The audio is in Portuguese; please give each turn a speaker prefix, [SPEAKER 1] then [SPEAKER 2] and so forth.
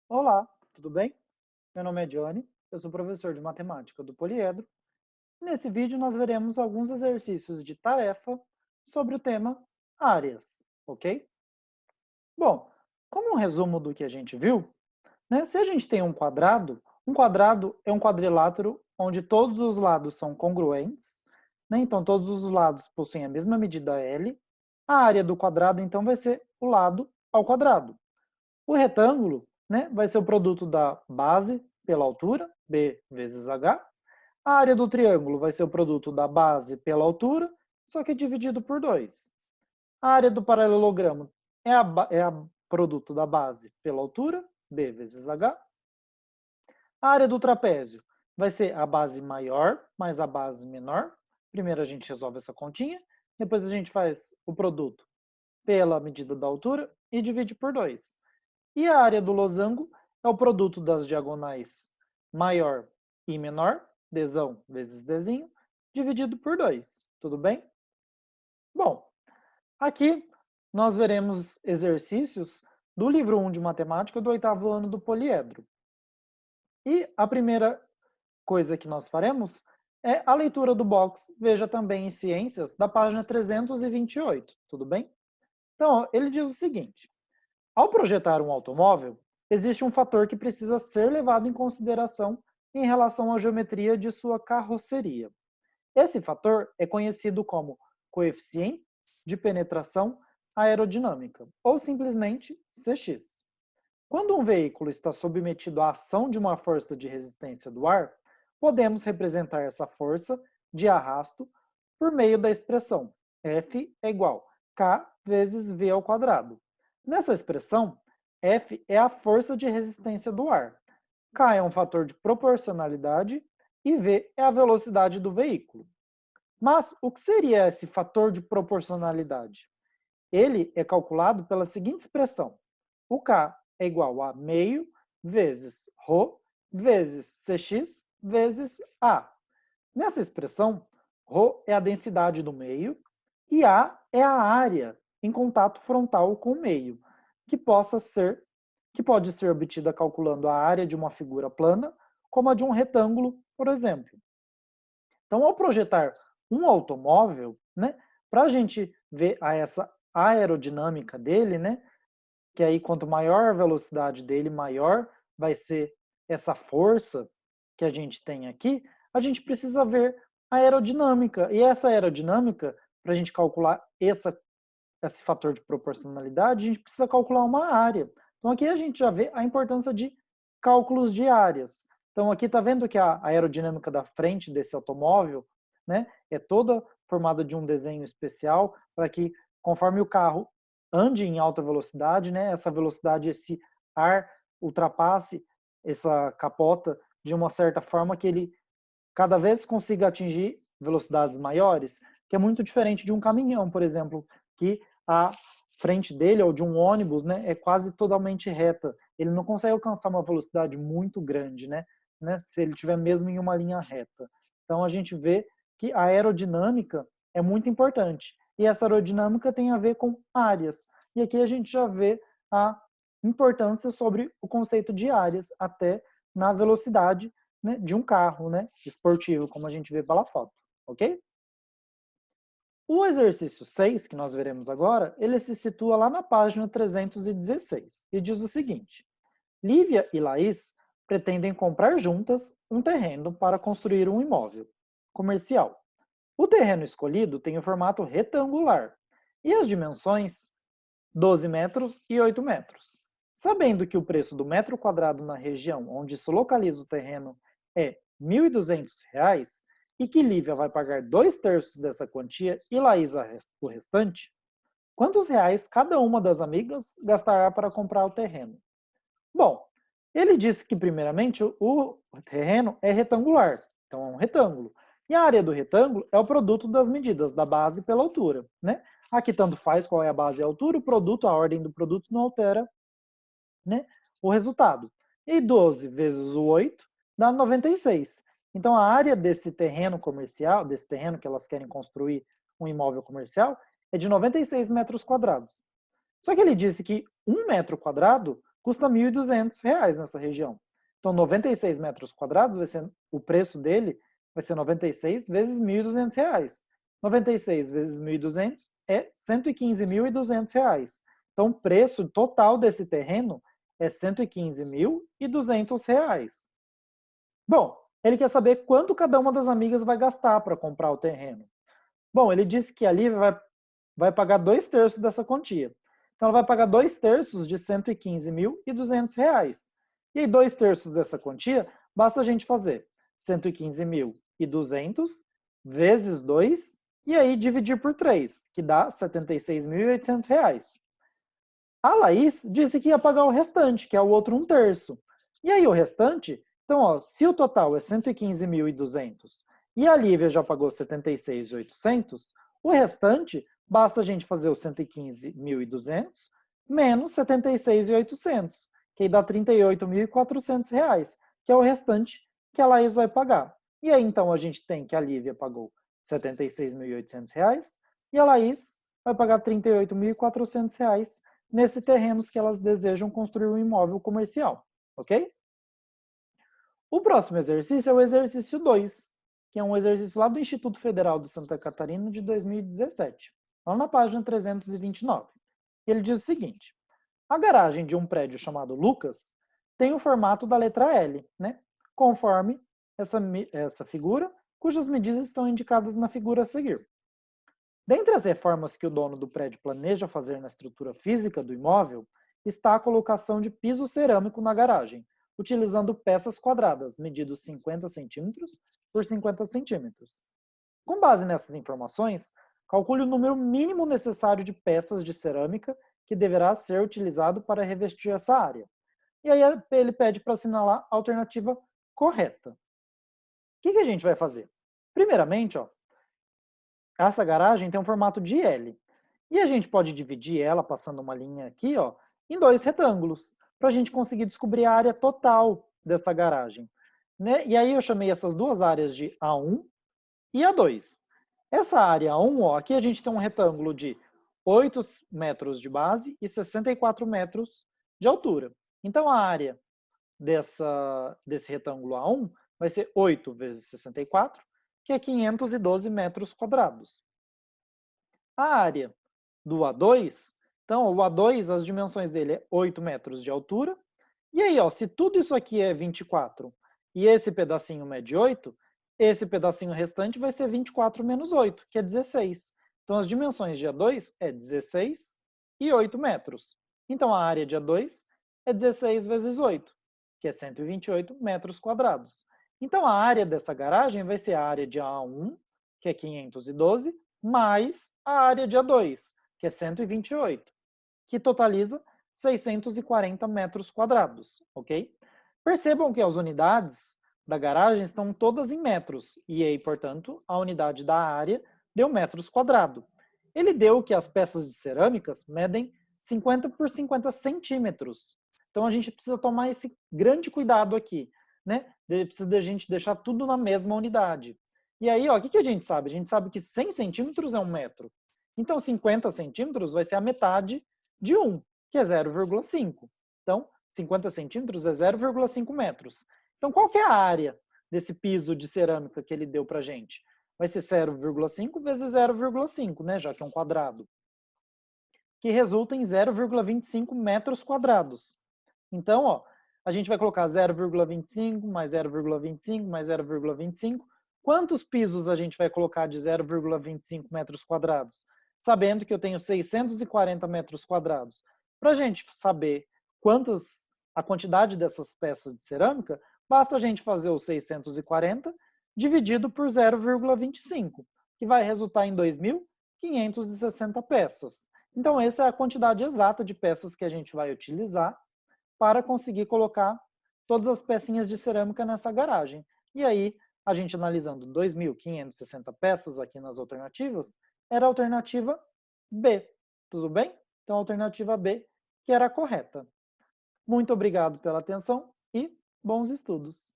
[SPEAKER 1] Olá, tudo bem? Meu nome é Johnny, eu sou professor de matemática do Poliedro. Nesse vídeo nós veremos alguns exercícios de tarefa sobre o tema áreas, ok? Bom, como um resumo do que a gente viu, né, se a gente tem um quadrado é um quadrilátero onde todos os lados são congruentes, né, então todos os lados possuem a mesma medida L, a área do quadrado então vai ser o lado ao quadrado. O retângulo, né, vai ser o produto da base pela altura, B vezes H. A área do triângulo vai ser o produto da base pela altura, só que dividido por 2. A área do paralelogramo é a produto da base pela altura, B vezes H. A área do trapézio vai ser a base maior mais a base menor. Primeiro a gente resolve essa continha, depois a gente faz o produto pela medida da altura e divide por 2. E a área do losango é o produto das diagonais maior e menor, dzão vezes dzinho, dividido por 2. Tudo bem? Bom, aqui nós veremos exercícios do livro 1 de matemática do 8º ano do poliedro. E a primeira coisa que nós faremos é a leitura do box Veja também em Ciências, da página 328, tudo bem? Então, ele diz o seguinte: ao projetar um automóvel, existe um fator que precisa ser levado em consideração em relação à geometria de sua carroceria. Esse fator é conhecido como coeficiente de penetração aerodinâmica, ou simplesmente CX. Quando um veículo está submetido à ação de uma força de resistência do ar, podemos representar essa força de arrasto por meio da expressão F é igual K vezes V ao quadrado. Nessa expressão, F é a força de resistência do ar, K é um fator de proporcionalidade e V é a velocidade do veículo. Mas o que seria esse fator de proporcionalidade? Ele é calculado pela seguinte expressão: o K é igual a meio vezes ρ vezes Cx vezes A. Nessa expressão, ρ é a densidade do meio e A é a área em contato frontal com o meio, que pode ser obtida calculando a área de uma figura plana, como a de um retângulo, por exemplo. Então, ao projetar um automóvel, né, para a gente ver essa aerodinâmica dele, né, que aí quanto maior a velocidade dele, maior vai ser essa força que a gente tem aqui, a gente precisa ver a aerodinâmica. E essa aerodinâmica, para a gente calcular esse fator de proporcionalidade, a gente precisa calcular uma área. Então aqui a gente já vê a importância de cálculos de áreas. Então aqui está vendo que a aerodinâmica da frente desse automóvel, né, é toda formada de um desenho especial para que, conforme o carro ande em alta velocidade, né, essa velocidade, esse ar ultrapasse essa capota de uma certa forma que ele cada vez consiga atingir velocidades maiores, que é muito diferente de um caminhão, por exemplo, que a frente dele, ou de um ônibus, né, é quase totalmente reta. Ele não consegue alcançar uma velocidade muito grande, né, se ele estiver mesmo em uma linha reta. Então a gente vê que a aerodinâmica é muito importante. E essa aerodinâmica tem a ver com áreas. E aqui a gente já vê a importância sobre o conceito de áreas, até na velocidade, né, de um carro, né, esportivo, como a gente vê pela foto, ok? O exercício 6, que nós veremos agora, ele se situa lá na página 316 e diz o seguinte: Lívia e Laís pretendem comprar juntas um terreno para construir um imóvel comercial. O terreno escolhido tem o formato retangular e as dimensões 12 metros e 8 metros. Sabendo que o preço do metro quadrado na região onde se localiza o terreno é R$ 1.200 e que Lívia vai pagar 2/3 dessa quantia e Laís o restante, quantos reais cada uma das amigas gastará para comprar o terreno? Bom, ele disse que, primeiramente, o terreno é retangular, então é um retângulo. E a área do retângulo é o produto das medidas da base pela altura, né? Aqui tanto faz qual é a base e a altura, o produto, a ordem do produto não altera, né, o resultado. E 12 vezes o 8 dá 96. Então a área desse terreno comercial, desse terreno que elas querem construir um imóvel comercial, é de 96 metros quadrados. Só que ele disse que 1 metro quadrado custa R$ 1.200 nessa região. Então, 96 metros quadrados, vai ser, o preço dele vai ser 96 vezes R$ 1.200. 96 vezes 1.200 é R$ 115.200. Então, o preço total desse terreno é R$ 115.200. Bom, ele quer saber quanto cada uma das amigas vai gastar para comprar o terreno. Bom, ele disse que a Lívia vai pagar 2/3 dessa quantia. Então, ela vai pagar 2/3 de R$ 115.200. E aí, 2/3 dessa quantia, basta a gente fazer 115.200 vezes 2, e aí dividir por 3, que dá R$ 76.800. A Laís disse que ia pagar o restante, que é o outro 1/3. E aí, o restante, então, ó, se o total é 115.200 e a Lívia já pagou 76.800, o restante, basta a gente fazer os 115.200 menos 76.800, que aí dá R$ 38.400, que é o restante que a Laís vai pagar. E aí, então, a gente tem que a Lívia pagou R$ 76.800 e a Laís vai pagar R$ 38.400 nesse terrenos que elas desejam construir um imóvel comercial, ok? O próximo exercício é o exercício 2, que é um exercício lá do Instituto Federal de Santa Catarina de 2017, lá na página 329. Ele diz o seguinte: a garagem de um prédio chamado Lucas tem o formato da letra L, né? Conforme essa figura, cujas medidas estão indicadas na figura a seguir. Dentre as reformas que o dono do prédio planeja fazer na estrutura física do imóvel, está a colocação de piso cerâmico na garagem, utilizando peças quadradas, medidos 50 centímetros por 50 centímetros. Com base nessas informações, calcule o número mínimo necessário de peças de cerâmica que deverá ser utilizado para revestir essa área. E aí ele pede para assinalar a alternativa correta. O que a gente vai fazer? Primeiramente, ó, essa garagem tem um formato de L. E a gente pode dividir ela, passando uma linha aqui, ó, em 2 retângulos, para a gente conseguir descobrir a área total dessa garagem. Né? E aí eu chamei essas duas áreas de A1 e A2. Essa área A1, ó, aqui a gente tem um retângulo de 8 metros de base e 64 metros de altura. Então a área desse retângulo A1 vai ser 8 vezes 64, que é 512 metros quadrados. A área do A2, então o A2, as dimensões dele é 8 metros de altura. E aí, ó, se tudo isso aqui é 24 e esse pedacinho mede 8, esse pedacinho restante vai ser 24 menos 8, que é 16. Então as dimensões de A2 é 16 e 8 metros. Então a área de A2 é 16 vezes 8, que é 128 metros quadrados. Então a área dessa garagem vai ser a área de A1, que é 512, mais a área de A2, que é 128, que totaliza 640 metros quadrados, ok? Percebam que as unidades da garagem estão todas em metros, e aí, portanto, a unidade da área deu metros quadrados. Ele deu que as peças de cerâmicas medem 50 por 50 centímetros. Então a gente precisa tomar esse grande cuidado aqui, né? Precisa de a gente deixar tudo na mesma unidade. E aí, ó, o que a gente sabe? A gente sabe que 100 centímetros é 1 metro. Então 50 centímetros vai ser a metade de 1, que é 0,5. Então, 50 centímetros é 0,5 metros. Então, qual que é a área desse piso de cerâmica que ele deu para a gente? Vai ser 0,5 vezes 0,5, né, já que é um quadrado, que resulta em 0,25 metros quadrados. Então, ó, a gente vai colocar 0,25 mais 0,25 mais 0,25. Quantos pisos a gente vai colocar de 0,25 metros quadrados? Sabendo que eu tenho 640 metros quadrados. Para a gente saber a quantidade dessas peças de cerâmica, basta a gente fazer o 640 dividido por 0,25, que vai resultar em 2.560 peças. Então, essa é a quantidade exata de peças que a gente vai utilizar para conseguir colocar todas as pecinhas de cerâmica nessa garagem. E aí, a gente analisando 2.560 peças aqui nas alternativas, era a alternativa B, tudo bem? Então, a alternativa B que era a correta. Muito obrigado pela atenção e bons estudos!